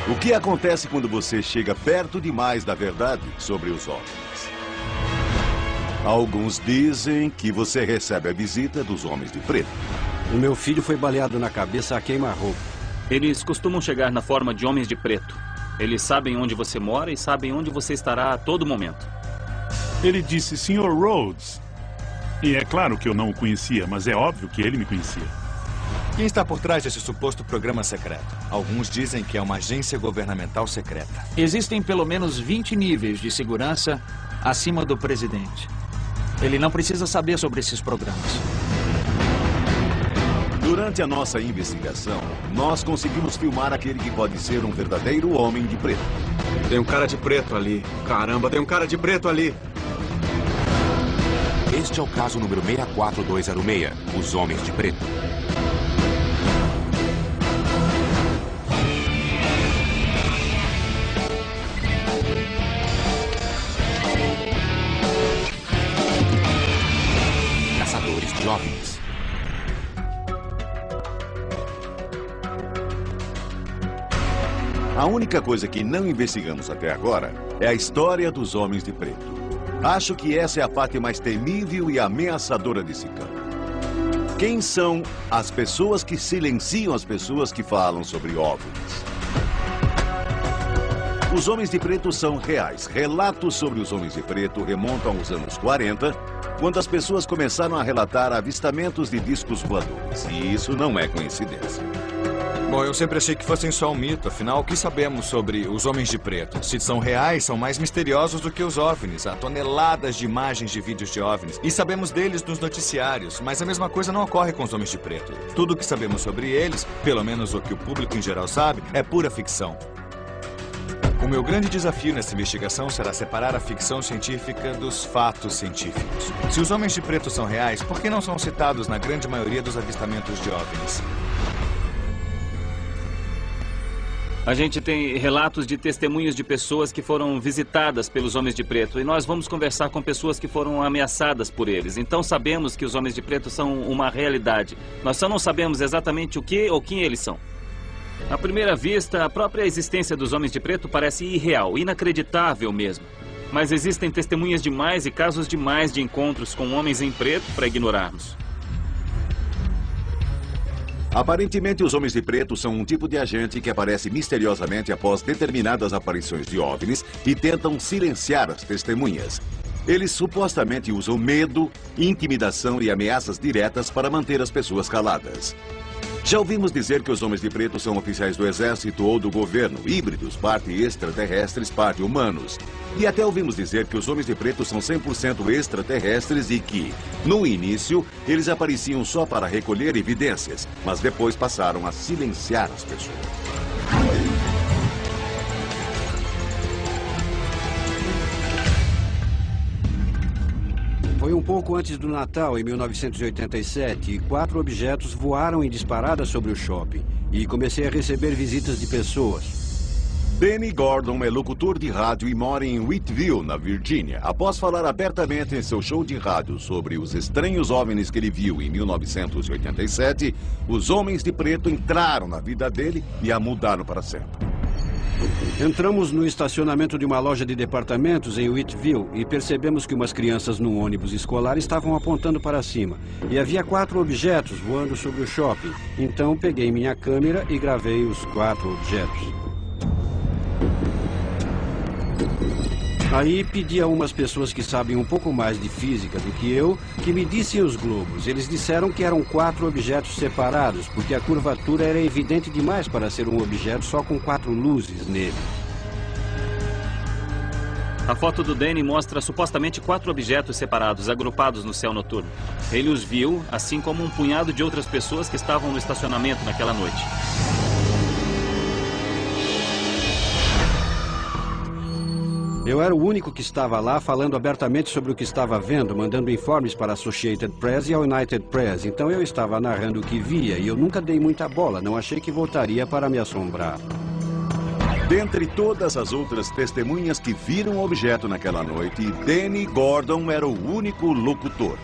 O que acontece quando você chega perto demais da verdade sobre os OVNIs? Alguns dizem que você recebe a visita dos homens de preto. O meu filho foi baleado na cabeça a queima-roupa. Eles costumam chegar na forma de homens de preto. Eles sabem onde você mora e sabem onde você estará a todo momento. Ele disse, Sr. Rhodes. E é claro que eu não o conhecia, mas é óbvio que ele me conhecia. Quem está por trás desse suposto programa secreto? Alguns dizem que é uma agência governamental secreta. Existem pelo menos 20 níveis de segurança acima do presidente. Ele não precisa saber sobre esses programas. Durante a nossa investigação, nós conseguimos filmar aquele que pode ser um verdadeiro homem de preto. Tem um cara de preto ali. Caramba, tem um cara de preto ali. Este é o caso número 64206, os homens de preto. Caçadores de OVNIs. A única coisa que não investigamos até agora é a história dos homens de preto. Acho que essa é a parte mais temível e ameaçadora desse campo. Quem são as pessoas que silenciam as pessoas que falam sobre OVNIs? Os homens de preto são reais. Relatos sobre os homens de preto remontam aos anos 40, quando as pessoas começaram a relatar avistamentos de discos voadores. E isso não é coincidência. Bom, eu sempre achei que fossem só um mito. Afinal, o que sabemos sobre os homens de preto? Se são reais, são mais misteriosos do que os OVNIs. Há toneladas de imagens de vídeos de OVNIs. E sabemos deles nos noticiários. Mas a mesma coisa não ocorre com os homens de preto. Tudo o que sabemos sobre eles, pelo menos o que o público em geral sabe, é pura ficção. O meu grande desafio nessa investigação será separar a ficção científica dos fatos científicos. Se os homens de preto são reais, por que não são citados na grande maioria dos avistamentos de OVNIs? A gente tem relatos de testemunhos de pessoas que foram visitadas pelos homens de preto. E nós vamos conversar com pessoas que foram ameaçadas por eles. Então sabemos que os homens de preto são uma realidade. Nós só não sabemos exatamente o que ou quem eles são. À primeira vista, a própria existência dos homens de preto parece irreal, inacreditável mesmo. Mas existem testemunhas demais e casos demais de encontros com homens em preto para ignorarmos. Aparentemente, os homens de preto são um tipo de agente que aparece misteriosamente após determinadas aparições de OVNIs e tentam silenciar as testemunhas. Eles supostamente usam medo, intimidação e ameaças diretas para manter as pessoas caladas. Já ouvimos dizer que os homens de preto são oficiais do exército ou do governo, híbridos, parte extraterrestres, parte humanos. E até ouvimos dizer que os homens de preto são 100% extraterrestres e que, no início, eles apareciam só para recolher evidências, mas depois passaram a silenciar as pessoas. Foi um pouco antes do Natal, em 1987, e 4 objetos voaram em disparada sobre o shopping. E comecei a receber visitas de pessoas. Danny Gordon é locutor de rádio e mora em Whitville, na Virgínia. Após falar abertamente em seu show de rádio sobre os estranhos OVNIs que ele viu em 1987, os homens de preto entraram na vida dele e a mudaram para sempre. Entramos no estacionamento de uma loja de departamentos em Whitville e percebemos que umas crianças num ônibus escolar estavam apontando para cima. E havia 4 objetos voando sobre o shopping. Então peguei minha câmera e gravei os 4 objetos. Aí pedi a umas pessoas que sabem um pouco mais de física do que eu, que me dissem os globos. Eles disseram que eram 4 objetos separados, porque a curvatura era evidente demais para ser um objeto só com 4 luzes nele. A foto do Danny mostra supostamente 4 objetos separados, agrupados no céu noturno. Ele os viu, assim como um punhado de outras pessoas que estavam no estacionamento naquela noite. Eu era o único que estava lá falando abertamente sobre o que estava vendo, mandando informes para a Associated Press e a United Press. Então eu estava narrando o que via e eu nunca dei muita bola, não achei que voltaria para me assombrar. Dentre todas as outras testemunhas que viram o objeto naquela noite, Danny Gordon era o único locutor.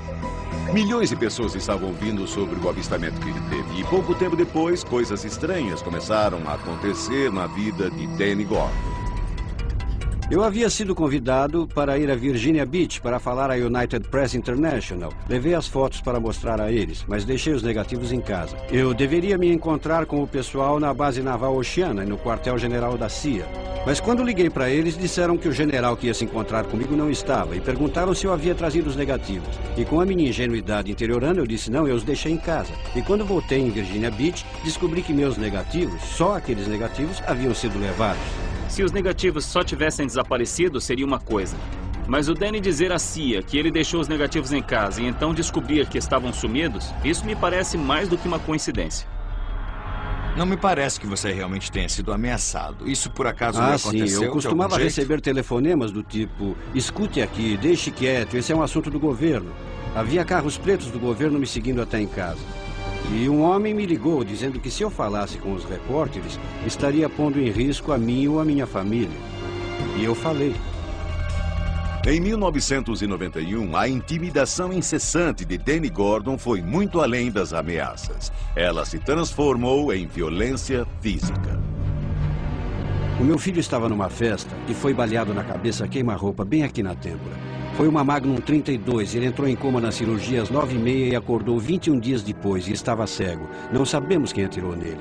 Milhões de pessoas estavam ouvindo sobre o avistamento que ele teve. E pouco tempo depois, coisas estranhas começaram a acontecer na vida de Danny Gordon. Eu havia sido convidado para ir a Virginia Beach para falar à United Press International. Levei as fotos para mostrar a eles, mas deixei os negativos em casa. Eu deveria me encontrar com o pessoal na base naval Oceana e no quartel-general da CIA. Mas quando liguei para eles, disseram que o general que ia se encontrar comigo não estava e perguntaram se eu havia trazido os negativos. E com a minha ingenuidade interiorana, eu disse não, eu os deixei em casa. E quando voltei em Virginia Beach, descobri que meus negativos, só aqueles negativos, haviam sido levados. Se os negativos só tivessem desaparecido, seria uma coisa. Mas o Danny dizer à CIA que ele deixou os negativos em casa e então descobrir que estavam sumidos, isso me parece mais do que uma coincidência. Não me parece que você realmente tenha sido ameaçado. Isso por acaso não aconteceu? Sim, eu costumava receber telefonemas do tipo: escute aqui, deixe quieto, esse é um assunto do governo. Havia carros pretos do governo me seguindo até em casa. E um homem me ligou dizendo que se eu falasse com os repórteres, estaria pondo em risco a mim ou a minha família. E eu falei. Em 1991, a intimidação incessante de Danny Gordon foi muito além das ameaças. Ela se transformou em violência física. O meu filho estava numa festa e foi baleado na cabeça a queima-roupa bem aqui na têmpora. Foi uma Magnum 32 e ele entrou em coma na cirurgia às 9h30 e acordou 21 dias depois e estava cego. Não sabemos quem atirou nele.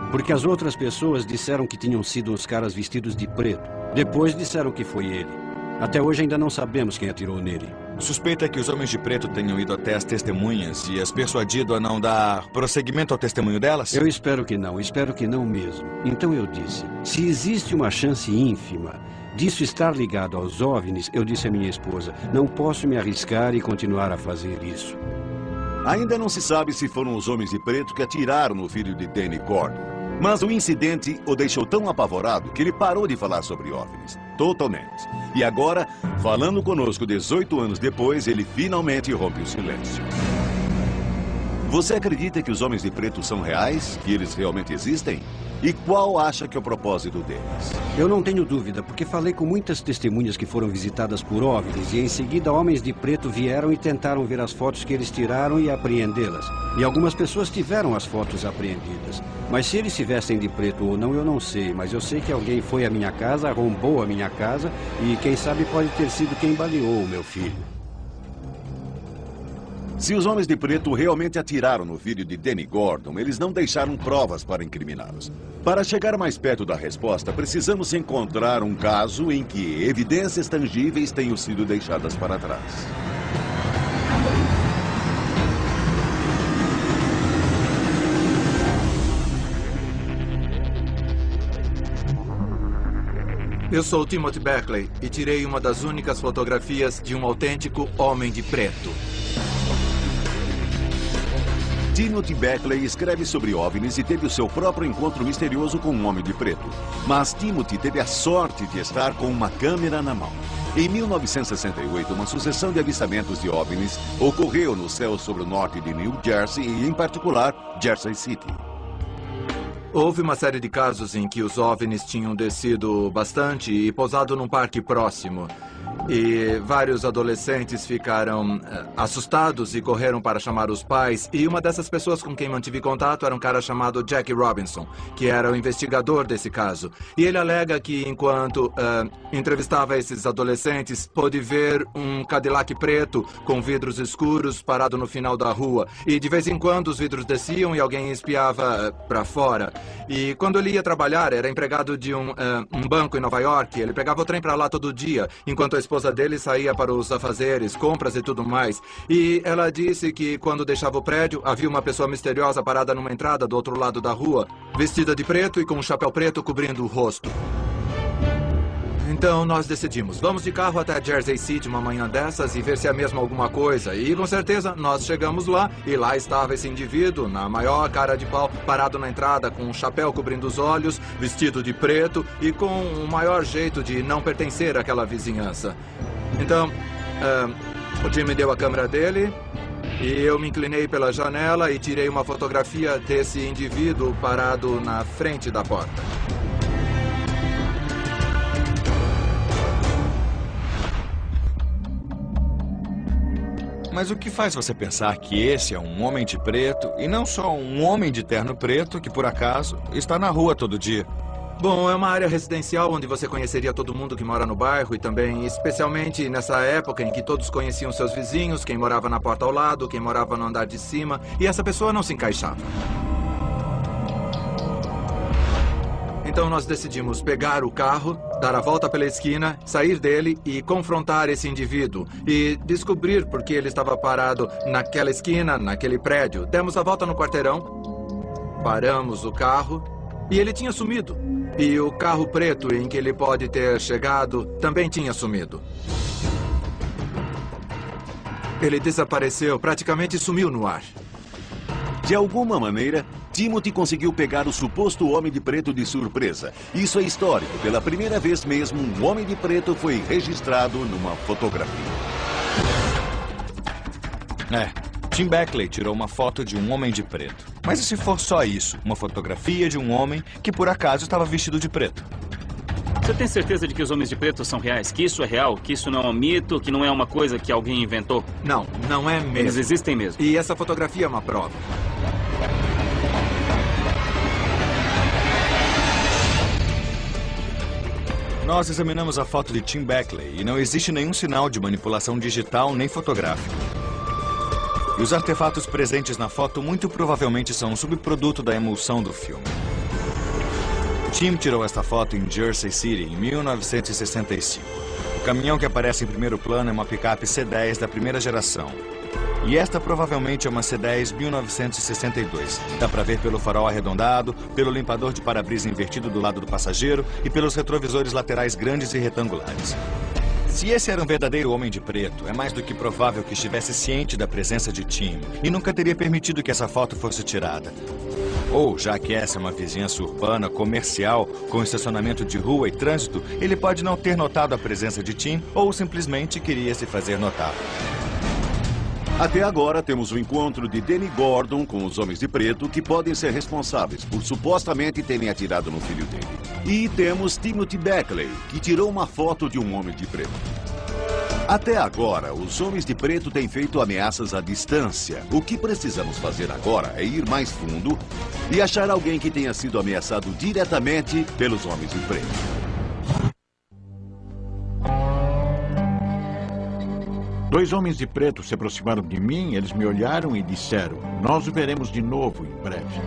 Porque as outras pessoas disseram que tinham sido uns caras vestidos de preto. Depois disseram que foi ele. Até hoje ainda não sabemos quem atirou nele. Suspeita que os homens de preto tenham ido até as testemunhas e as persuadido a não dar prosseguimento ao testemunho delas? Eu espero que não mesmo. Então eu disse, se existe uma chance ínfima disso estar ligado aos OVNIs, eu disse à minha esposa, não posso me arriscar e continuar a fazer isso. Ainda não se sabe se foram os homens de preto que atiraram no filho de Danny Gordon. Mas o incidente o deixou tão apavorado que ele parou de falar sobre OVNIs. Totalmente. E agora, falando conosco 18 anos depois, ele finalmente rompe o silêncio. Você acredita que os homens de preto são reais? Que eles realmente existem? E qual acha que é o propósito deles? Eu não tenho dúvida, porque falei com muitas testemunhas que foram visitadas por OVNIs e em seguida homens de preto vieram e tentaram ver as fotos que eles tiraram e apreendê-las. E algumas pessoas tiveram as fotos apreendidas. Mas se eles se vestem de preto ou não, eu não sei. Mas eu sei que alguém foi à minha casa, arrombou a minha casa e quem sabe pode ter sido quem baleou o meu filho. Se os homens de preto realmente atiraram no filho de Danny Gordon, eles não deixaram provas para incriminá-los. Para chegar mais perto da resposta, precisamos encontrar um caso em que evidências tangíveis tenham sido deixadas para trás. Eu sou Timothy Beckley e tirei uma das únicas fotografias de um autêntico homem de preto. Timothy Beckley escreve sobre OVNIs e teve o seu próprio encontro misterioso com um homem de preto. Mas Timothy teve a sorte de estar com uma câmera na mão. Em 1968, uma sucessão de avistamentos de OVNIs ocorreu no céu sobre o norte de New Jersey e, em particular, Jersey City. Houve uma série de casos em que os OVNIs tinham descido bastante e pousado num parque próximo. E vários adolescentes ficaram assustados e correram para chamar os pais. E uma dessas pessoas com quem mantive contato era um cara chamado Jack Robinson, que era o investigador desse caso. E ele alega que enquanto entrevistava esses adolescentes, pôde ver um Cadillac preto com vidros escuros parado no final da rua. E de vez em quando os vidros desciam e alguém espiava para fora. E quando ele ia trabalhar, era empregado de um banco em Nova York. Ele pegava o trem para lá todo dia, enquanto a esposa dele saía para os afazeres, compras e tudo mais. E ela disse que quando deixava o prédio, havia uma pessoa misteriosa parada numa entrada do outro lado da rua, vestida de preto e com um chapéu preto cobrindo o rosto. Então nós decidimos, vamos de carro até Jersey City uma manhã dessas e ver se é mesmo alguma coisa. E com certeza nós chegamos lá e lá estava esse indivíduo, na maior cara de pau, parado na entrada com um chapéu cobrindo os olhos, vestido de preto e com o maior jeito de não pertencer àquela vizinhança. Então, o Jim me deu a câmera dele e eu me inclinei pela janela e tirei uma fotografia desse indivíduo parado na frente da porta. Mas o que faz você pensar que esse é um homem de preto e não só um homem de terno preto que, por acaso, está na rua todo dia? Bom, é uma área residencial onde você conheceria todo mundo que mora no bairro e também, especialmente nessa época em que todos conheciam seus vizinhos, quem morava na porta ao lado, quem morava no andar de cima, e essa pessoa não se encaixava. Então nós decidimos pegar o carro, dar a volta pela esquina, sair dele e confrontar esse indivíduo. E descobrir por que ele estava parado naquela esquina, naquele prédio. Demos a volta no quarteirão, paramos o carro e ele tinha sumido. E o carro preto em que ele pode ter chegado também tinha sumido. Ele desapareceu, praticamente sumiu no ar. De alguma maneira, Timothy conseguiu pegar o suposto homem de preto de surpresa. Isso é histórico. Pela primeira vez mesmo, um homem de preto foi registrado numa fotografia. Tim Beckley tirou uma foto de um homem de preto. Mas e se for só isso? Uma fotografia de um homem que por acaso estava vestido de preto? Você tem certeza de que os homens de preto são reais? Que isso é real? Que isso não é um mito? Que não é uma coisa que alguém inventou? Não, não é mesmo. Eles existem mesmo. E essa fotografia é uma prova. Nós examinamos a foto de Tim Beckley e não existe nenhum sinal de manipulação digital nem fotográfica. E os artefatos presentes na foto muito provavelmente são um subproduto da emulsão do filme. Tim tirou esta foto em Jersey City, em 1965. O caminhão que aparece em primeiro plano é uma picape C10 da primeira geração. E esta provavelmente é uma C10 1962. Dá para ver pelo farol arredondado, pelo limpador de para-brisa invertido do lado do passageiro e pelos retrovisores laterais grandes e retangulares. Se esse era um verdadeiro homem de preto, é mais do que provável que estivesse ciente da presença de Tim e nunca teria permitido que essa foto fosse tirada. Ou, já que essa é uma vizinhança urbana, comercial, com estacionamento de rua e trânsito, ele pode não ter notado a presença de Tim ou simplesmente queria se fazer notar. Até agora, temos o encontro de Danny Gordon com os homens de preto que podem ser responsáveis por supostamente terem atirado no filho dele. E temos Timothy Beckley, que tirou uma foto de um homem de preto. Até agora, os homens de preto têm feito ameaças à distância. O que precisamos fazer agora é ir mais fundo e achar alguém que tenha sido ameaçado diretamente pelos homens de preto. Dois homens de preto se aproximaram de mim, eles me olharam e disseram: "Nós o veremos de novo em breve."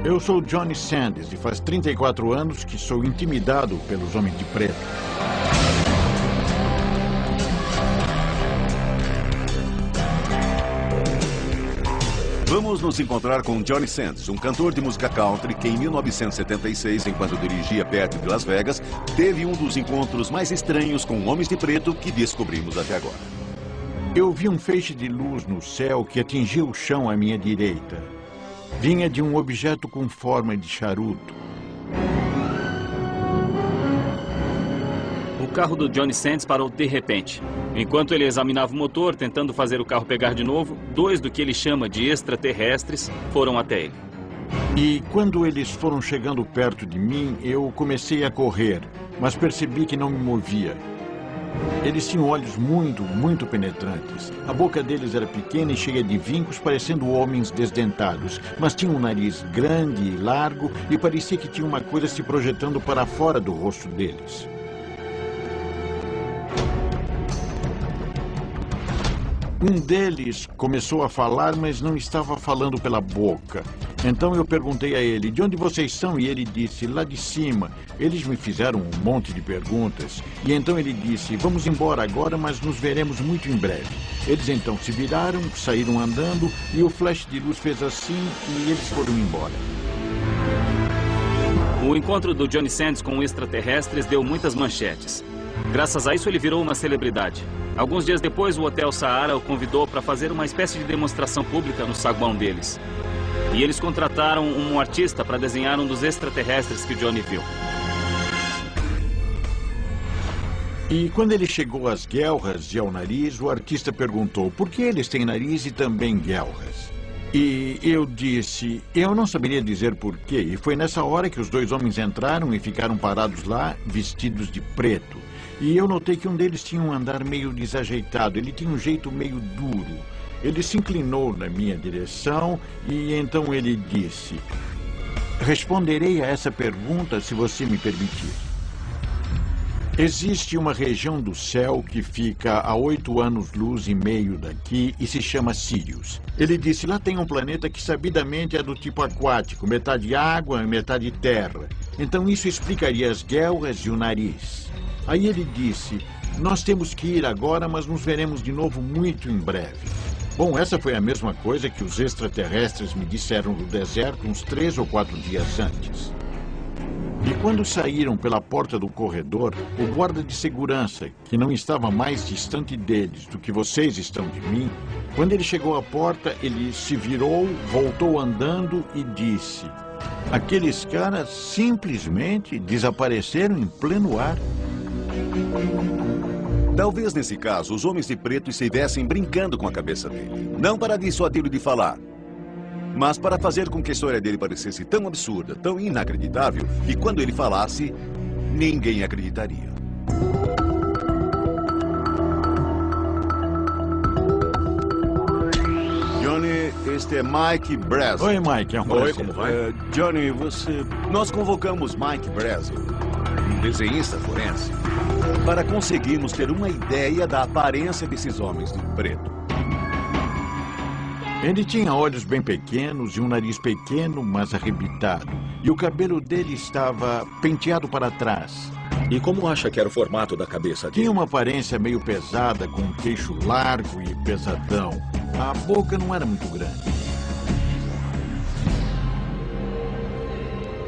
Eu sou Johnny Sanders e faz 34 anos que sou intimidado pelos homens de preto. Vamos nos encontrar com Johnny Sanders, um cantor de música country que em 1976, enquanto dirigia perto de Las Vegas, teve um dos encontros mais estranhos com homens de preto que descobrimos até agora. Eu vi um feixe de luz no céu que atingiu o chão à minha direita. Vinha de um objeto com forma de charuto. O carro do Johnny Sanders parou de repente. Enquanto ele examinava o motor, tentando fazer o carro pegar de novo, dois do que ele chama de extraterrestres foram até ele. E quando eles foram chegando perto de mim, eu comecei a correr, mas percebi que não me movia. Eles tinham olhos muito penetrantes. A boca deles era pequena e cheia de vincos, parecendo homens desdentados, mas tinham um nariz grande e largo e parecia que tinha uma coisa se projetando para fora do rosto deles. Um deles começou a falar, mas não estava falando pela boca. Então eu perguntei a ele: "De onde vocês são?" E ele disse: "Lá de cima." Eles me fizeram um monte de perguntas. E então ele disse: "Vamos embora agora, mas nos veremos muito em breve." Eles então se viraram, saíram andando e o flash de luz fez assim e eles foram embora. O encontro do Johnny Sanders com extraterrestres deu muitas manchetes. Graças a isso, ele virou uma celebridade. Alguns dias depois, o Hotel Saara o convidou para fazer uma espécie de demonstração pública no saguão deles. E eles contrataram um artista para desenhar um dos extraterrestres que Johnny viu. E quando ele chegou às guelras e ao nariz, o artista perguntou: "Por que eles têm nariz e também guelras?" E eu disse: "Eu não saberia dizer por quê." E foi nessa hora que os dois homens entraram e ficaram parados lá, vestidos de preto. E eu notei que um deles tinha um andar meio desajeitado. Ele tinha um jeito meio duro. Ele se inclinou na minha direção e então ele disse: responderei a essa pergunta se você me permitir. Existe uma região do céu que fica a 8 anos-luz e meio daqui e se chama Sirius. Ele disse, lá tem um planeta que sabidamente é do tipo aquático, metade água e metade terra. Então isso explicaria as guelras e o nariz. Aí ele disse, nós temos que ir agora, mas nos veremos de novo muito em breve. Bom, essa foi a mesma coisa que os extraterrestres me disseram no deserto uns 3 ou 4 dias antes. E quando saíram pela porta do corredor, o guarda de segurança, que não estava mais distante deles do que vocês estão de mim, quando ele chegou à porta, ele se virou, voltou andando e disse, aqueles caras simplesmente desapareceram em pleno ar. Talvez nesse caso os homens de preto estivessem brincando com a cabeça dele. Não para dissuadi-lo de falar, mas para fazer com que a história dele parecesse tão absurda, tão inacreditável, que quando ele falasse, ninguém acreditaria. Johnny, este é Mike Brazel. Oi, Mike. Oi, como vai? Johnny, Nós convocamos Mike Brazel, um desenhista forense, para conseguirmos ter uma ideia da aparência desses homens de preto. Ele tinha olhos bem pequenos e um nariz pequeno, mas arrebitado. E o cabelo dele estava penteado para trás. E como acha que era o formato da cabeça dele? Tinha uma aparência meio pesada, com um queixo largo e pesadão. A boca não era muito grande.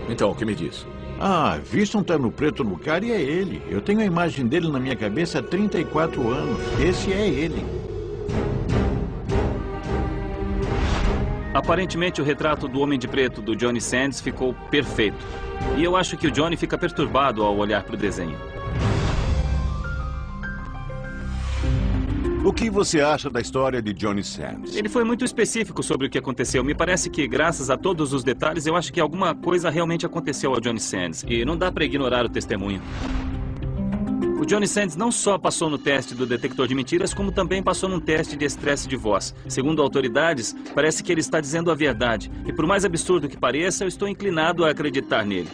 Então, o que me diz? Visto um terno preto no cara e é ele. Eu tenho a imagem dele na minha cabeça há 34 anos. Esse é ele. Aparentemente, o retrato do Homem de Preto do Johnny Sands ficou perfeito. E eu acho que o Johnny fica perturbado ao olhar para o desenho. O que você acha da história de Johnny Sands? Ele foi muito específico sobre o que aconteceu. Me parece que, graças a todos os detalhes, eu acho que alguma coisa realmente aconteceu ao Johnny Sands. E não dá para ignorar o testemunho. O Johnny Sands não só passou no teste do detector de mentiras, como também passou num teste de estresse de voz. Segundo autoridades, parece que ele está dizendo a verdade. E por mais absurdo que pareça, eu estou inclinado a acreditar nele.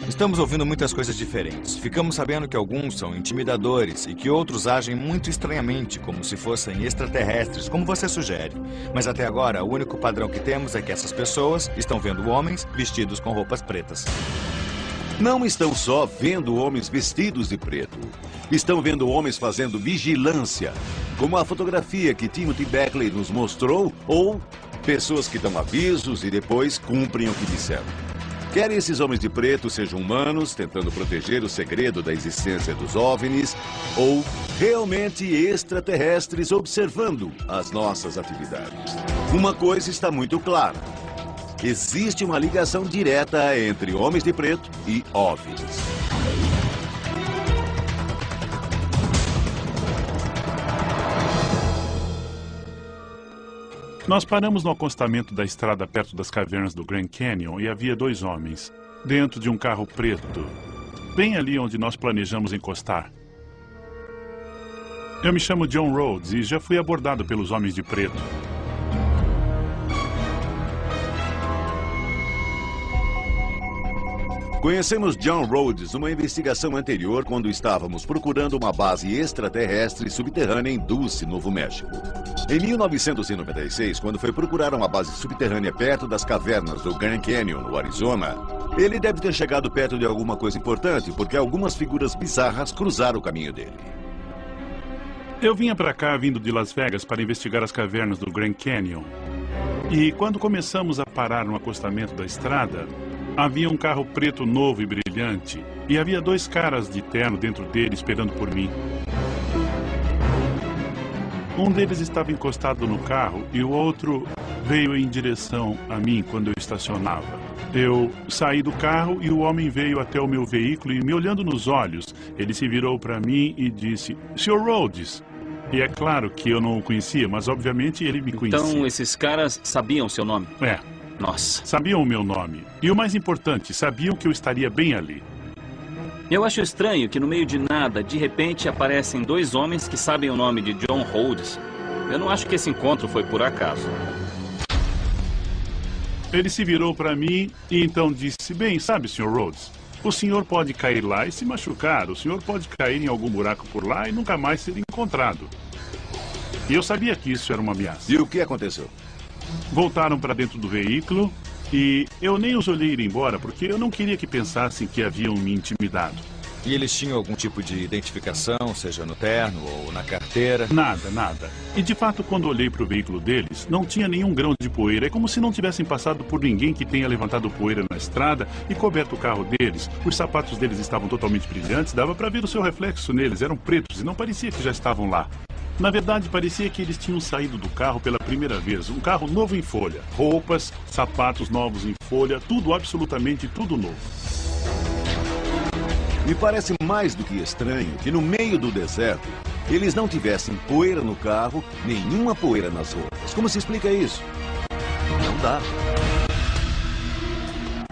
Estamos ouvindo muitas coisas diferentes. Ficamos sabendo que alguns são intimidadores e que outros agem muito estranhamente, como se fossem extraterrestres, como você sugere. Mas até agora, o único padrão que temos é que essas pessoas estão vendo homens vestidos com roupas pretas. Não estão só vendo homens vestidos de preto. Estão vendo homens fazendo vigilância, como a fotografia que Timothy Beckley nos mostrou, ou pessoas que dão avisos e depois cumprem o que disseram. Quer esses homens de preto sejam humanos, tentando proteger o segredo da existência dos OVNIs, ou realmente extraterrestres observando as nossas atividades. Uma coisa está muito clara. Existe uma ligação direta entre homens de preto e OVNIs. Nós paramos no acostamento da estrada perto das cavernas do Grand Canyon e havia 2 homens, dentro de um carro preto, bem ali onde nós planejamos encostar. Eu me chamo John Rhodes e já fui abordado pelos homens de preto. Conhecemos John Rhodes numa investigação anterior quando estávamos procurando uma base extraterrestre subterrânea em Dulce, Novo México. Em 1996, quando foi procurar uma base subterrânea perto das cavernas do Grand Canyon, no Arizona, ele deve ter chegado perto de alguma coisa importante, porque algumas figuras bizarras cruzaram o caminho dele. Eu vinha para cá vindo de Las Vegas para investigar as cavernas do Grand Canyon. E quando começamos a parar no acostamento da estrada, havia um carro preto novo e brilhante, e havia 2 caras de terno dentro dele esperando por mim. Um deles estava encostado no carro e o outro veio em direção a mim quando eu estacionava. Eu saí do carro e o homem veio até o meu veículo e, me olhando nos olhos, ele se virou para mim e disse, Sr. Rhodes. E é claro que eu não o conhecia, mas obviamente ele me conhecia. Então esses caras sabiam seu nome? É. Nossa. Sabiam o meu nome. E o mais importante, sabiam que eu estaria bem ali. Eu acho estranho que no meio de nada, de repente, aparecem dois homens que sabem o nome de John Rhodes. Eu não acho que esse encontro foi por acaso. Ele se virou para mim e então disse: bem, sabe, Sr. Rhodes, o senhor pode cair lá e se machucar. O senhor pode cair em algum buraco por lá e nunca mais ser encontrado. E eu sabia que isso era uma ameaça. E o que aconteceu? Voltaram para dentro do veículo e eu nem os olhei ir embora porque eu não queria que pensassem que haviam me intimidado. E eles tinham algum tipo de identificação, seja no terno ou na carteira? Nada, nada. E de fato, quando olhei para o veículo deles, não tinha nenhum grão de poeira. É como se não tivessem passado por ninguém que tenha levantado poeira na estrada e coberto o carro deles. Os sapatos deles estavam totalmente brilhantes, dava para ver o seu reflexo neles. Eram pretos e não parecia que já estavam lá. Na verdade, parecia que eles tinham saído do carro pela primeira vez. Um carro novo em folha. Roupas, sapatos novos em folha, tudo, absolutamente tudo novo. Me parece mais do que estranho que no meio do deserto eles não tivessem poeira no carro, nenhuma poeira nas roupas. Como se explica isso? Não dá.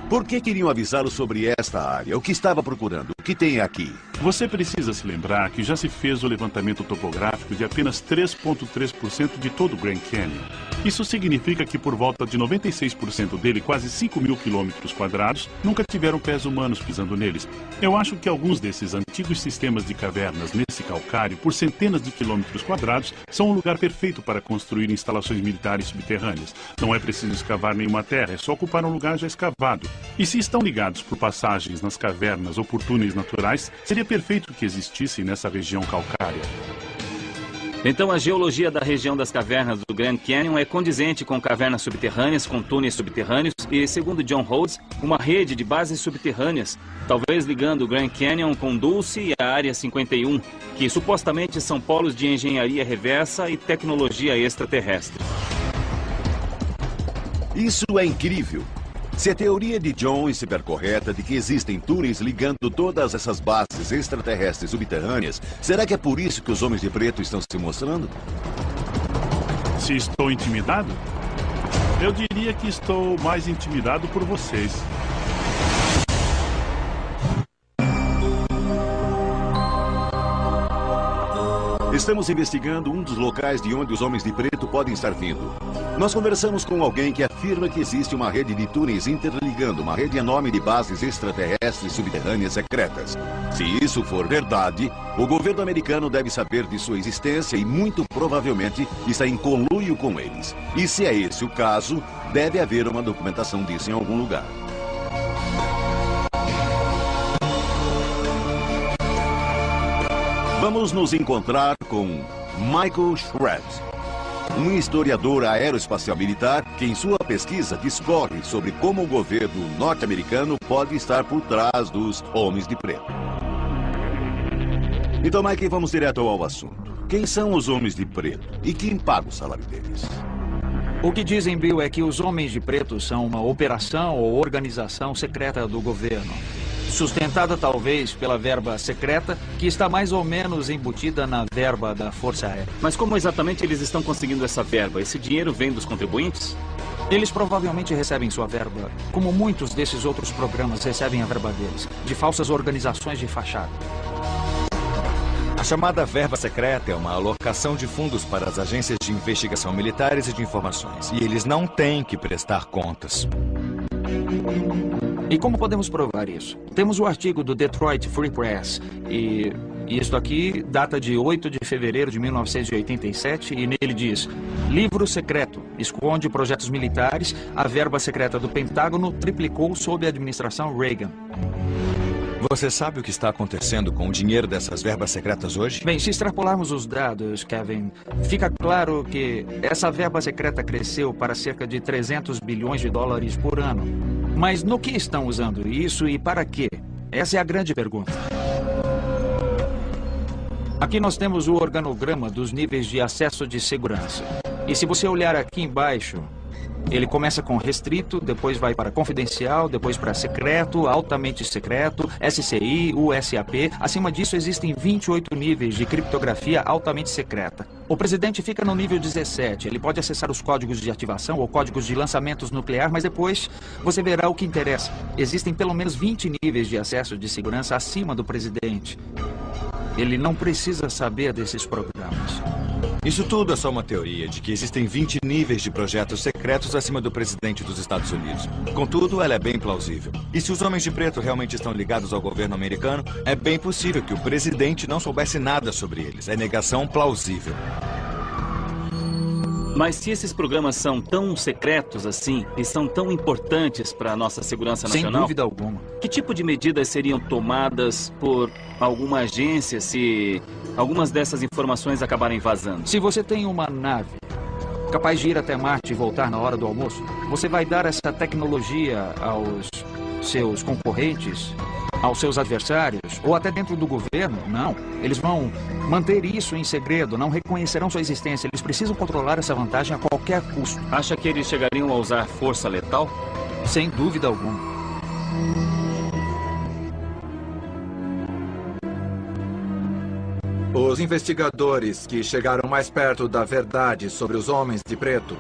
Por que queriam avisá-lo sobre esta área? O que estava procurando? O que tem aqui? Você precisa se lembrar que já se fez o levantamento topográfico de apenas 3,3% de todo o Grand Canyon. Isso significa que por volta de 96% dele, quase 5.000 quilômetros quadrados, nunca tiveram pés humanos pisando neles. Eu acho que alguns desses antigos sistemas de cavernas nesse calcário, por centenas de quilômetros quadrados, são um lugar perfeito para construir instalações militares subterrâneas. Não é preciso escavar nenhuma terra, é só ocupar um lugar já escavado. E se estão ligados por passagens nas cavernas ou por túneis naturais, seria perfeito que existissem nessa região calcária. Então a geologia da região das cavernas do Grand Canyon é condizente com cavernas subterrâneas, com túneis subterrâneos e, segundo John Rhodes, uma rede de bases subterrâneas, talvez ligando o Grand Canyon com Dulce e a Área 51, que supostamente são polos de engenharia reversa e tecnologia extraterrestre. Isso é incrível. Se a teoria de John estiver correta de que existem túneis ligando todas essas bases extraterrestres subterrâneas, será que é por isso que os homens de preto estão se mostrando? Se estou intimidado? Eu diria que estou mais intimidado por vocês. Estamos investigando um dos locais de onde os homens de preto podem estar vindo. Nós conversamos com alguém que afirma que existe uma rede de túneis interligando uma rede enorme de bases extraterrestres subterrâneas secretas. Se isso for verdade, o governo americano deve saber de sua existência e muito provavelmente está em conluio com eles. E se é esse o caso, deve haver uma documentação disso em algum lugar. Vamos nos encontrar com Michael Schreps, um historiador aeroespacial militar que em sua pesquisa discorre sobre como o governo norte-americano pode estar por trás dos homens de preto. Então, Mike, vamos direto ao assunto. Quem são os homens de preto e quem paga o salário deles? O que dizem, Bill, é que os homens de preto são uma operação ou organização secreta do governo, sustentada talvez pela verba secreta, que está mais ou menos embutida na verba da Força Aérea. Mas como exatamente eles estão conseguindo essa verba? Esse dinheiro vem dos contribuintes? Eles provavelmente recebem sua verba, como muitos desses outros programas recebem a verba deles, de falsas organizações de fachada. A chamada verba secreta é uma alocação de fundos para as agências de investigação militares e de informações. E eles não têm que prestar contas. E como podemos provar isso? Temos o artigo do Detroit Free Press, e isto aqui data de 8 de fevereiro de 1987, e nele diz: livro secreto, esconde projetos militares, a verba secreta do Pentágono triplicou sob a administração Reagan. Você sabe o que está acontecendo com o dinheiro dessas verbas secretas hoje? Bem, se extrapolarmos os dados, Kevin, fica claro que essa verba secreta cresceu para cerca de 300 bilhões de dólares por ano. Mas no que estão usando isso e para quê? Essa é a grande pergunta. Aqui nós temos o organograma dos níveis de acesso de segurança. E se você olhar aqui embaixo, Ele começa com restrito, depois vai para confidencial, depois para secreto, altamente secreto, SCI, USAP. Acima disso, existem 28 níveis de criptografia altamente secreta. O presidente fica no nível 17. Ele pode acessar os códigos de ativação ou códigos de lançamentos nuclear, mas depois você verá o que interessa. Existem pelo menos 20 níveis de acesso de segurança acima do presidente. Ele não precisa saber desses programas. Isso tudo é só uma teoria de que existem 20 níveis de projetos secretos acima do presidente dos Estados Unidos. Contudo, ela é bem plausível. E se os homens de preto realmente estão ligados ao governo americano, é bem possível que o presidente não soubesse nada sobre eles. É negação plausível. Mas se esses programas são tão secretos assim e são tão importantes para a nossa segurança nacional... Sem dúvida alguma. Que tipo de medidas seriam tomadas por alguma agência se algumas dessas informações acabarem vazando? Se você tem uma nave capaz de ir até Marte e voltar na hora do almoço, você vai dar essa tecnologia aos seus concorrentes, aos seus adversários, ou até dentro do governo? Não. Eles vão manter isso em segredo, não reconhecerão sua existência. Eles precisam controlar essa vantagem a qualquer custo. Acha que eles chegariam a usar força letal? Sem dúvida alguma. Os investigadores que chegaram mais perto da verdade sobre os homens de preto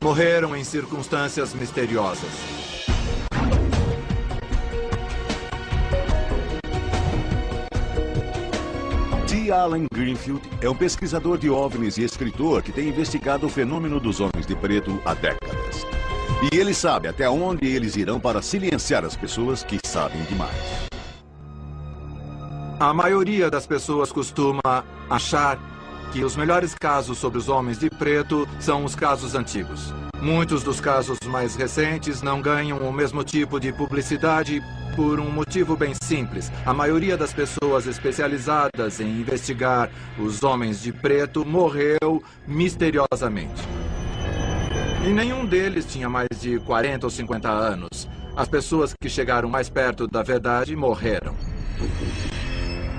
morreram em circunstâncias misteriosas. T. Allen Greenfield é um pesquisador de OVNIs e escritor que tem investigado o fenômeno dos homens de preto há décadas. E ele sabe até onde eles irão para silenciar as pessoas que sabem demais. A maioria das pessoas costuma achar que os melhores casos sobre os homens de preto são os casos antigos. Muitos dos casos mais recentes não ganham o mesmo tipo de publicidade por um motivo bem simples. A maioria das pessoas especializadas em investigar os homens de preto morreu misteriosamente. E nenhum deles tinha mais de 40 ou 50 anos. As pessoas que chegaram mais perto da verdade morreram.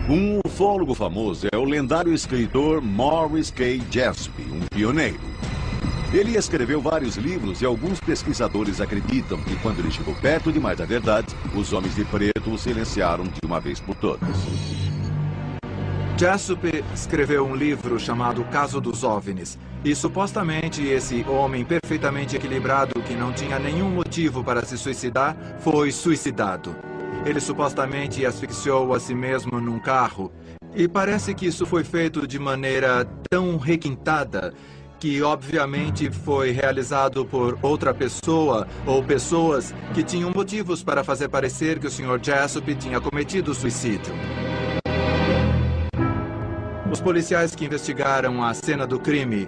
Um ufólogo famoso é o lendário escritor Morris K. Jaspy, um pioneiro. Ele escreveu vários livros e alguns pesquisadores acreditam que quando ele chegou perto demais da verdade, os homens de preto o silenciaram de uma vez por todas. Jaspy escreveu um livro chamado Caso dos OVNIs. E supostamente esse homem perfeitamente equilibrado que não tinha nenhum motivo para se suicidar, foi suicidado. Ele supostamente asfixiou a si mesmo num carro. E parece que isso foi feito de maneira tão requintada que obviamente foi realizado por outra pessoa ou pessoas que tinham motivos para fazer parecer que o Sr. Jaspy tinha cometido suicídio. Os policiais que investigaram a cena do crime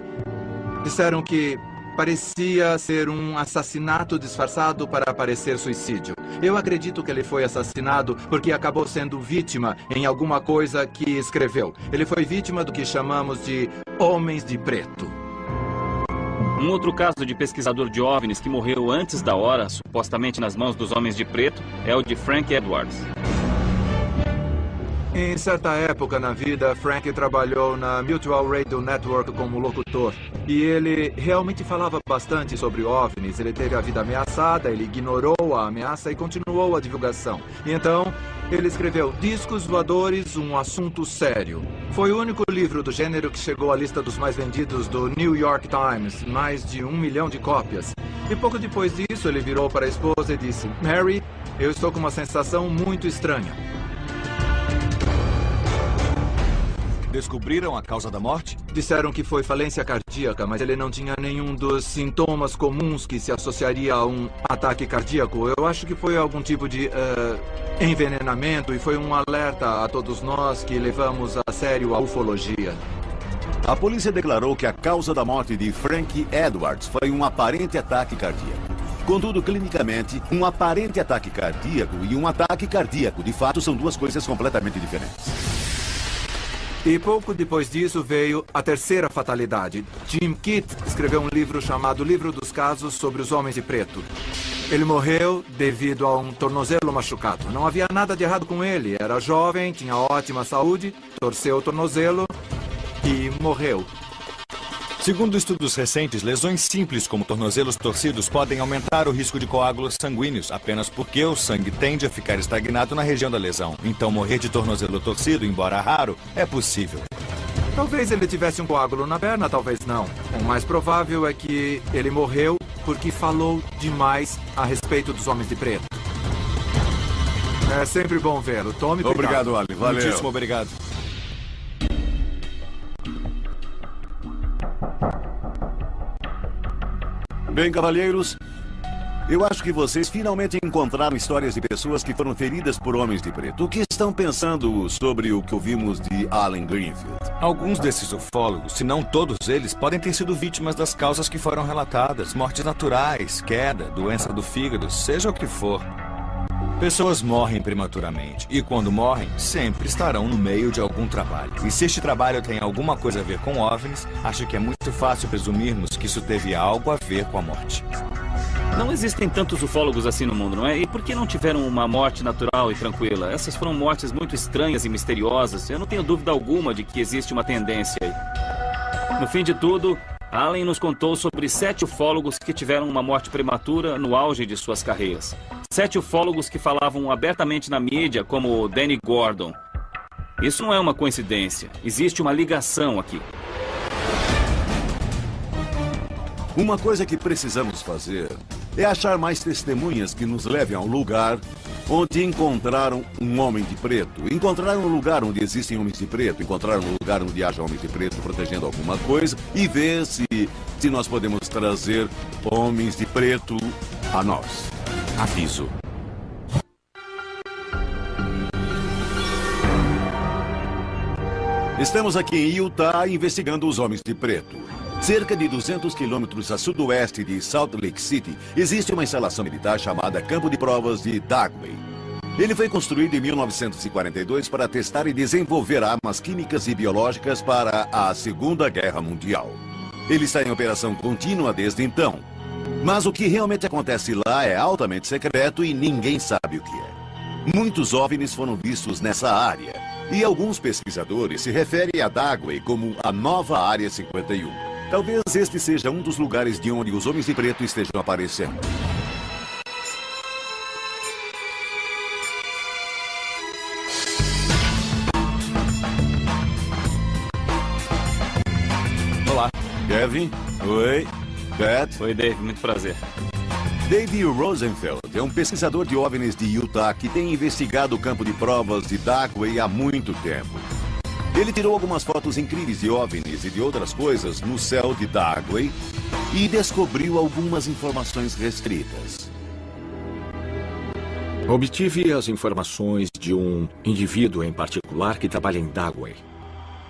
disseram que parecia ser um assassinato disfarçado para parecer suicídio. Eu acredito que ele foi assassinado porque acabou sendo vítima em alguma coisa que escreveu. Ele foi vítima do que chamamos de homens de preto. Um outro caso de pesquisador de OVNIs que morreu antes da hora, supostamente nas mãos dos homens de preto, é o de Frank Edwards. Em certa época na vida, Frank trabalhou na Mutual Radio Network como locutor. E ele realmente falava bastante sobre OVNIs. Ele teve a vida ameaçada, ele ignorou a ameaça e continuou a divulgação. E então, ele escreveu Discos Voadores, um assunto sério. Foi o único livro do gênero que chegou à lista dos mais vendidos do New York Times, mais de 1 milhão de cópias. E pouco depois disso, ele virou para a esposa e disse: Mary, eu estou com uma sensação muito estranha. Descobriram a causa da morte? Disseram que foi falência cardíaca, mas ele não tinha nenhum dos sintomas comuns que se associaria a um ataque cardíaco. Eu acho que foi algum tipo de envenenamento e foi um alerta a todos nós que levamos a sério a ufologia. A polícia declarou que a causa da morte de Frank Edwards foi um aparente ataque cardíaco. Contudo, clinicamente, um aparente ataque cardíaco e um ataque cardíaco, de fato, são duas coisas completamente diferentes. E pouco depois disso veio a terceira fatalidade. Jim Kidd escreveu um livro chamado Livro dos Casos sobre os Homens de Preto. Ele morreu devido a um tornozelo machucado. Não havia nada de errado com ele. Era jovem, tinha ótima saúde, torceu o tornozelo e morreu. Segundo estudos recentes, lesões simples como tornozelos torcidos podem aumentar o risco de coágulos sanguíneos, apenas porque o sangue tende a ficar estagnado na região da lesão. Então, morrer de tornozelo torcido, embora raro, é possível. Talvez ele tivesse um coágulo na perna, talvez não. O mais provável é que ele morreu porque falou demais a respeito dos homens de preto. É sempre bom vê-lo. Tome cuidado. Obrigado, Ali. Valeu. Muitíssimo obrigado. Bem, cavalheiros, eu acho que vocês finalmente encontraram histórias de pessoas que foram feridas por homens de preto. O que estão pensando sobre o que ouvimos de Allen Greenfield? Alguns desses ufólogos, se não todos eles, podem ter sido vítimas das causas que foram relatadas. Mortes naturais, queda, doença do fígado, seja o que for. Pessoas morrem prematuramente e quando morrem, sempre estarão no meio de algum trabalho. E se este trabalho tem alguma coisa a ver com OVNIs, acho que é muito fácil presumirmos que isso teve algo a ver com a morte. Não existem tantos ufólogos assim no mundo, não é? E por que não tiveram uma morte natural e tranquila? Essas foram mortes muito estranhas e misteriosas. Eu não tenho dúvida alguma de que existe uma tendência aí. No fim de tudo, Allen nos contou sobre 7 ufólogos que tiveram uma morte prematura no auge de suas carreiras. 7 ufólogos que falavam abertamente na mídia, como Danny Gordon. Isso não é uma coincidência. Existe uma ligação aqui. Uma coisa que precisamos fazer é achar mais testemunhas que nos levem ao lugar onde encontraram um homem de preto. Encontrar um lugar onde existem homens de preto, encontrar um lugar onde haja homens de preto protegendo alguma coisa e ver se nós podemos trazer homens de preto a nós. Aviso. Estamos aqui em Utah investigando os homens de preto. Cerca de 200 quilômetros a sudoeste de Salt Lake City, existe uma instalação militar chamada Campo de Provas de Dagway. Ele foi construído em 1942 para testar e desenvolver armas químicas e biológicas para a Segunda Guerra Mundial. Ele está em operação contínua desde então. Mas o que realmente acontece lá é altamente secreto e ninguém sabe o que é. Muitos OVNIs foram vistos nessa área. E alguns pesquisadores se referem a Dagway como a nova Área 51. Talvez este seja um dos lugares de onde os homens de preto estejam aparecendo. Olá. Kevin? Oi. Pat? Oi, Dave. Muito prazer. Dave Rosenfeld é um pesquisador de OVNIs de Utah que tem investigado o campo de provas de Dagway há muito tempo. Ele tirou algumas fotos incríveis de OVNIs e de outras coisas no céu de Dagway e descobriu algumas informações restritas. Obtive as informações de um indivíduo em particular que trabalha em Dagway.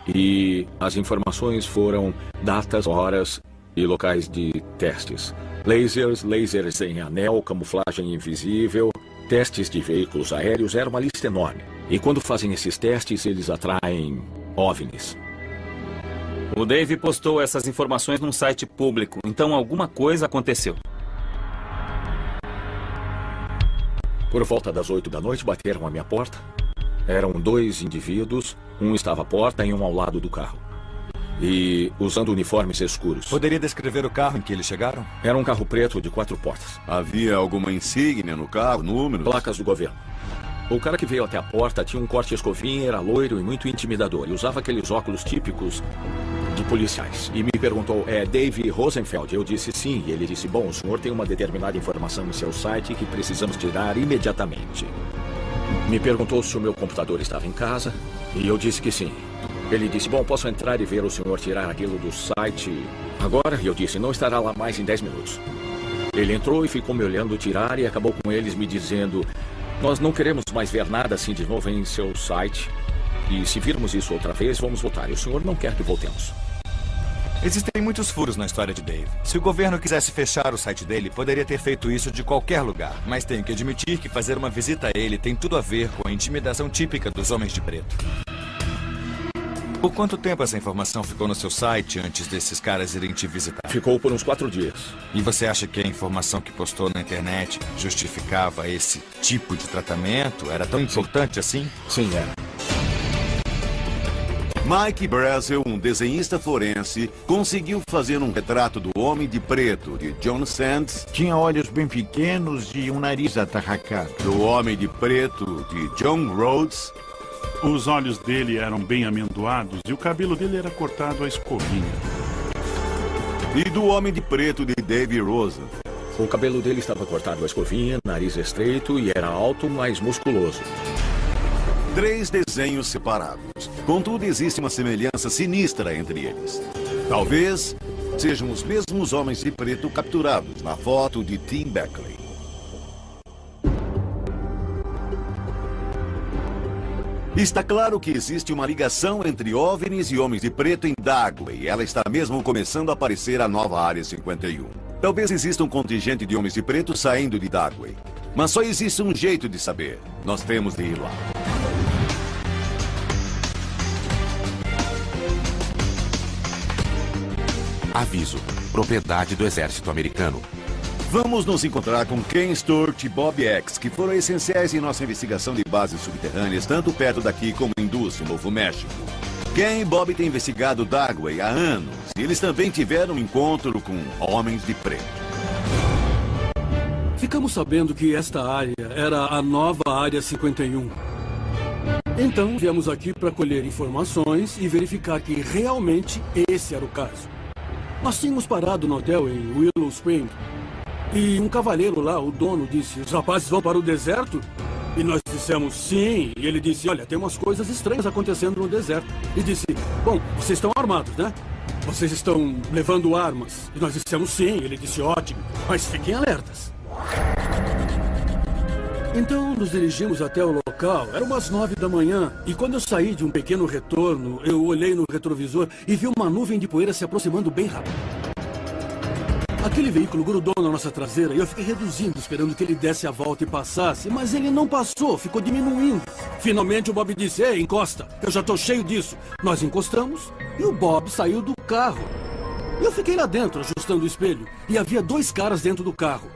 E as informações foram datas, horas e locais de testes. Lasers em anel, camuflagem invisível, testes de veículos aéreos, era uma lista enorme. E quando fazem esses testes, eles atraem OVNIs. O Dave postou essas informações num site público, então alguma coisa aconteceu. Por volta das 8 da noite, bateram à minha porta. Eram 2 indivíduos, um estava à porta e um ao lado do carro. E usando uniformes escuros. Poderia descrever o carro em que eles chegaram? Era um carro preto de 4 portas. Havia alguma insígnia no carro, números? Placas do governo. O cara que veio até a porta tinha um corte escovinha, era loiro e muito intimidador. E usava aqueles óculos típicos de policiais. E me perguntou, é Dave Rosenfeld? Eu disse sim. E ele disse, bom, o senhor tem uma determinada informação em seu site que precisamos tirar imediatamente. Me perguntou se o meu computador estava em casa. E eu disse que sim. Ele disse, bom, posso entrar e ver o senhor tirar aquilo do site agora? E eu disse, não estará lá mais em 10 minutos. Ele entrou e ficou me olhando tirar e acabou com eles me dizendo, nós não queremos mais ver nada assim de novo em seu site. E se virmos isso outra vez, vamos voltar. E o senhor não quer que voltemos. Existem muitos furos na história de Dave. Se o governo quisesse fechar o site dele, poderia ter feito isso de qualquer lugar. Mas tenho que admitir que fazer uma visita a ele tem tudo a ver com a intimidação típica dos homens de preto. Por quanto tempo essa informação ficou no seu site antes desses caras irem te visitar? Ficou por uns 4 dias. E você acha que a informação que postou na internet justificava esse tipo de tratamento? Era tão importante assim? Sim, era. Mike Brazel, um desenhista forense, conseguiu fazer um retrato do Homem de Preto, de John Sands. Tinha olhos bem pequenos e um nariz atarracado. Do Homem de Preto, de John Rhodes. Os olhos dele eram bem amendoados e o cabelo dele era cortado à escovinha. E do Homem de Preto, de Dave Rosen. O cabelo dele estava cortado à escovinha, nariz estreito e era alto, mas musculoso. 3 desenhos separados. Contudo, existe uma semelhança sinistra entre eles. Talvez sejam os mesmos homens de preto capturados na foto de Tim Beckley. Está claro que existe uma ligação entre OVNIs e homens de preto em Daguay. Ela está mesmo começando a aparecer a nova Área 51. Talvez exista um contingente de homens de preto saindo de Daguay. Mas só existe um jeito de saber. Nós temos de ir lá. Aviso. Propriedade do Exército Americano. Vamos nos encontrar com Ken Stewart e Bob X, que foram essenciais em nossa investigação de bases subterrâneas, tanto perto daqui como em Dulce, Novo México. Ken e Bob têm investigado Daguay há anos, e eles também tiveram um encontro com homens de preto. Ficamos sabendo que esta área era a nova Área 51. Então, viemos aqui para colher informações e verificar que realmente esse era o caso. Nós tínhamos parado no hotel em Willow Spring. E um cavalheiro lá, o dono, disse: os rapazes vão para o deserto? E nós dissemos sim. E ele disse: olha, tem umas coisas estranhas acontecendo no deserto. E disse: bom, vocês estão armados, né? Vocês estão levando armas? E nós dissemos sim. Ele disse: ótimo, mas fiquem alertas. Então nos dirigimos até o local. Era umas 9 da manhã. E quando eu saí de um pequeno retorno, eu olhei no retrovisor e vi uma nuvem de poeira se aproximando bem rápido. Aquele veículo grudou na nossa traseira e eu fiquei reduzindo, esperando que ele desse a volta e passasse, mas ele não passou, ficou diminuindo. Finalmente o Bob disse: ei, encosta, eu já estou cheio disso. Nós encostamos e o Bob saiu do carro. Eu fiquei lá dentro, ajustando o espelho, e havia 2 caras dentro do carro.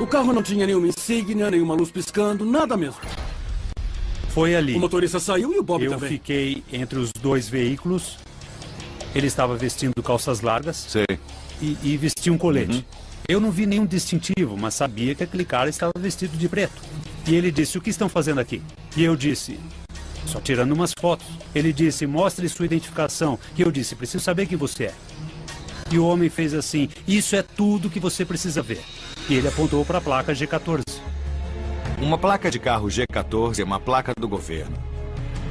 O carro não tinha nenhuma insígnia, nenhuma luz piscando, nada mesmo. Foi ali. O motorista saiu e o Bob também. Eu fiquei entre os 2 veículos. Ele estava vestindo calças largas. Sei. E vestia um colete. Eu não vi nenhum distintivo, mas sabia que aquele cara estava vestido de preto. E ele disse: o que estão fazendo aqui? E eu disse: só tirando umas fotos. Ele disse: mostre sua identificação. E eu disse: preciso saber quem você é. E o homem fez assim: isso é tudo que você precisa ver. E ele apontou para a placa G14. Uma placa de carro G14 é uma placa do governo.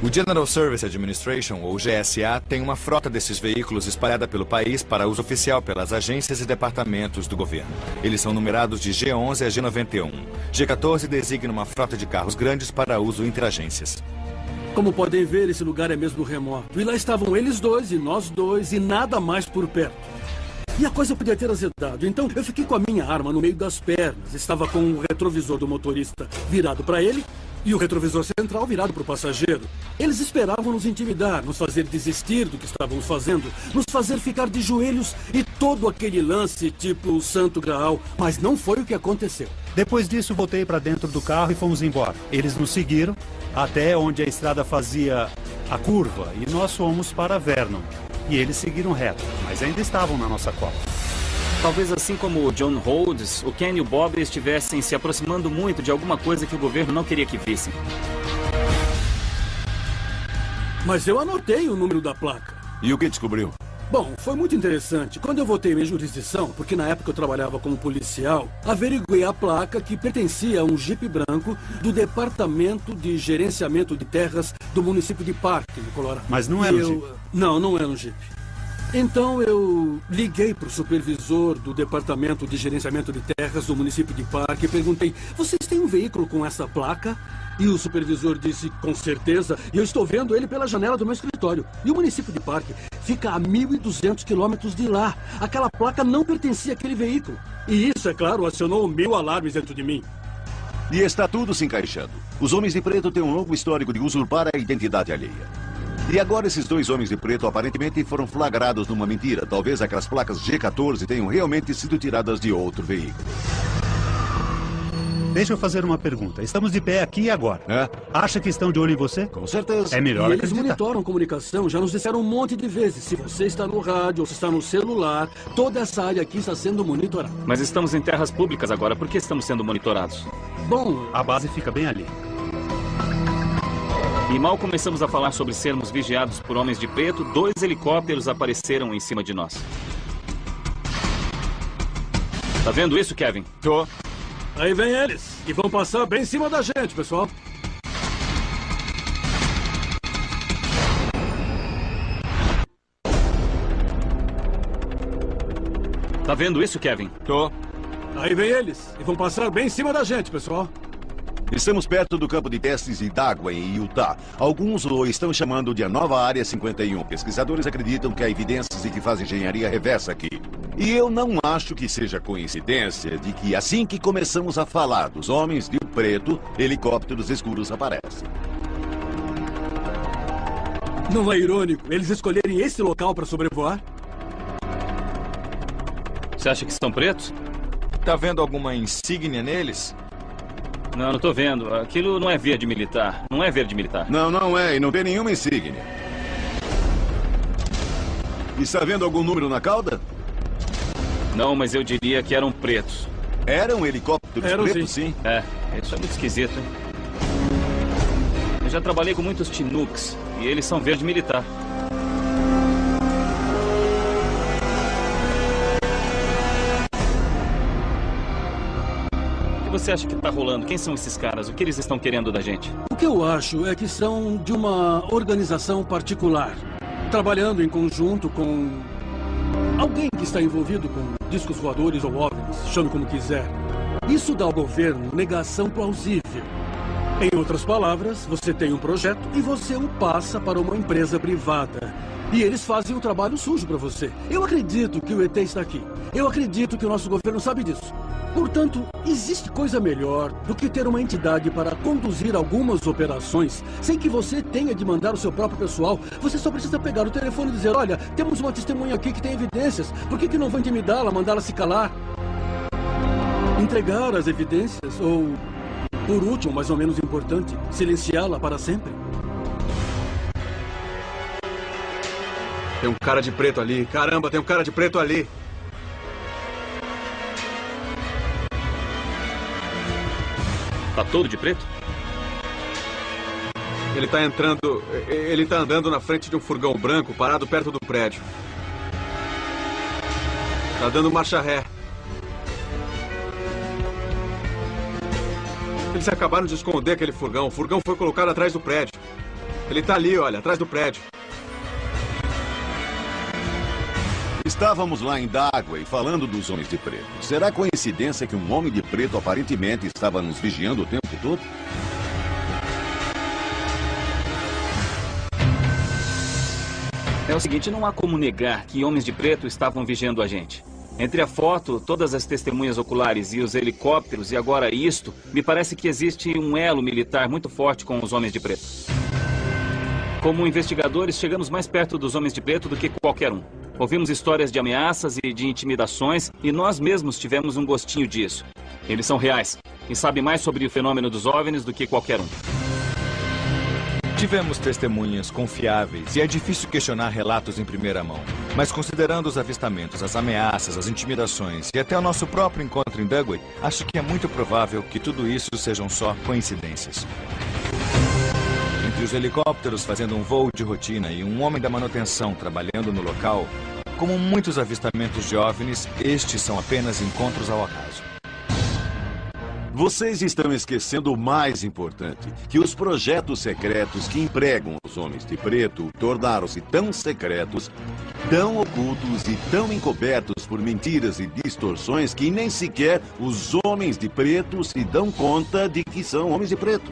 O General Service Administration, ou GSA, tem uma frota desses veículos espalhada pelo país para uso oficial pelas agências e departamentos do governo. Eles são numerados de G11 a G91. G14 designa uma frota de carros grandes para uso interagências. Como podem ver, esse lugar é mesmo remoto. E lá estavam eles 2 e nós 2 e nada mais por perto. E a coisa podia ter azedado. Então eu fiquei com a minha arma no meio das pernas. Estava com o retrovisor do motorista virado para ele e o retrovisor central virado para o passageiro. Eles esperavam nos intimidar, nos fazer desistir do que estávamos fazendo, nos fazer ficar de joelhos e todo aquele lance tipo o Santo Graal. Mas não foi o que aconteceu. Depois disso, voltei para dentro do carro e fomos embora. Eles nos seguiram até onde a estrada fazia a curva e nós fomos para Vernon. E eles seguiram reto, mas ainda estavam na nossa cola. Talvez assim como o John Rhodes, o Ken e o Bob estivessem se aproximando muito de alguma coisa que o governo não queria que vissem. Mas eu anotei o número da placa. E o que descobriu? Bom, foi muito interessante. Quando eu voltei minha jurisdição, porque na época eu trabalhava como policial, averiguei a placa que pertencia a um Jeep branco do Departamento de Gerenciamento de Terras do município de Park, no Colorado. Mas não era um Jeep? Não era um Jeep. Então eu liguei para o supervisor do Departamento de Gerenciamento de Terras do município de Park e perguntei: vocês têm um veículo com essa placa? E o supervisor disse: com certeza, e eu estou vendo ele pela janela do meu escritório. E o município de Park fica a 1.200 quilômetros de lá. Aquela placa não pertencia àquele veículo. E isso, é claro, acionou 1000 alarmes dentro de mim. E está tudo se encaixando. Os homens de preto têm um longo histórico de usurpar a identidade alheia. E agora esses 2 homens de preto aparentemente foram flagrados numa mentira. Talvez aquelas placas G14 tenham realmente sido tiradas de outro veículo. Deixa eu fazer uma pergunta. Estamos de pé aqui e agora. É? Acha que estão de olho em você? Com certeza. É melhor E eles acreditar. monitoram comunicação, já nos disseram um monte de vezes. Se você está no rádio ou se está no celular, toda essa área aqui está sendo monitorada. Mas estamos em terras públicas agora. Por que estamos sendo monitorados? Bom, a base fica bem ali. E mal começamos a falar sobre sermos vigiados por homens de preto, 2 helicópteros apareceram em cima de nós. Tá vendo isso, Kevin? Tô. Aí vem eles. E vão passar bem em cima da gente, pessoal. Tá vendo isso, Kevin? Tô. Aí vem eles. E vão passar bem em cima da gente, pessoal. Estamos perto do campo de testes de Dagway, em Utah. Alguns o estão chamando de a nova Área 51. Pesquisadores acreditam que há evidências de que faz engenharia reversa aqui. E eu não acho que seja coincidência de que assim que começamos a falar dos homens de preto, helicópteros escuros aparecem. Não é irônico eles escolherem esse local para sobrevoar? Você acha que são pretos? Tá vendo alguma insígnia neles? Não tô vendo. Aquilo não é verde militar. Não é verde militar. Não é. E não tem nenhuma insígnia. Está vendo algum número na cauda? Não, mas eu diria que eram pretos. Eram helicópteros pretos, sim? É, isso é muito esquisito, hein? Eu já trabalhei com muitos Chinooks e eles são verde militar. O que você acha que tá rolando? Quem são esses caras? O que eles estão querendo da gente? O que eu acho é que são de uma organização particular, trabalhando em conjunto com alguém que está envolvido com discos voadores ou OVNIs, chame como quiser. Isso dá ao governo negação plausível. Em outras palavras, você tem um projeto e você o passa para uma empresa privada. E eles fazem o trabalho sujo para você. Eu acredito que o ET está aqui. Eu acredito que o nosso governo sabe disso. Portanto, existe coisa melhor do que ter uma entidade para conduzir algumas operações sem que você tenha de mandar o seu próprio pessoal. Você só precisa pegar o telefone e dizer, olha, temos uma testemunha aqui que tem evidências. Por que não vão intimidá-la, mandá-la se calar? Entregar as evidências ou, por último, mais ou menos importante, silenciá-la para sempre? Tem um cara de preto ali. Caramba, tem um cara de preto ali. Tá todo de preto? Ele tá entrando... Ele tá andando na frente de um furgão branco parado perto do prédio. Tá dando marcha ré. Eles acabaram de esconder aquele furgão. O furgão foi colocado atrás do prédio. Ele tá ali, olha, atrás do prédio. Estávamos lá em Dagway falando dos homens de preto. Será coincidência que um homem de preto aparentemente estava nos vigiando o tempo todo? É o seguinte, não há como negar que homens de preto estavam vigiando a gente. Entre a foto, todas as testemunhas oculares e os helicópteros, e agora isto, me parece que existe um elo militar muito forte com os homens de preto. Como investigadores, chegamos mais perto dos homens de preto do que qualquer um. Ouvimos histórias de ameaças e de intimidações e nós mesmos tivemos um gostinho disso. Eles são reais e sabem mais sobre o fenômeno dos OVNIs do que qualquer um. Tivemos testemunhas confiáveis e é difícil questionar relatos em primeira mão. Mas considerando os avistamentos, as ameaças, as intimidações e até o nosso próprio encontro em Dagway, acho que é muito provável que tudo isso sejam só coincidências. Entre os helicópteros fazendo um voo de rotina e um homem da manutenção trabalhando no local, como muitos avistamentos de OVNIs, estes são apenas encontros ao acaso. Vocês estão esquecendo o mais importante, que os projetos secretos que empregam os homens de preto tornaram-se tão secretos, tão ocultos e tão encobertos por mentiras e distorções que nem sequer os homens de preto se dão conta de que são homens de preto.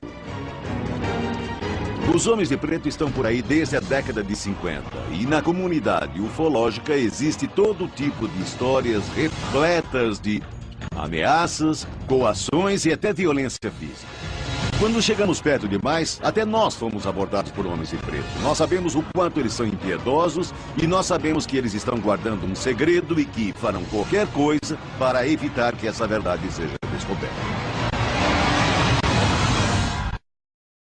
Os homens de preto estão por aí desde a década de 50 e na comunidade ufológica existe todo tipo de histórias repletas de ameaças, coações e até violência física. Quando chegamos perto demais, até nós fomos abordados por homens de preto. Nós sabemos o quanto eles são impiedosos e nós sabemos que eles estão guardando um segredo e que farão qualquer coisa para evitar que essa verdade seja descoberta.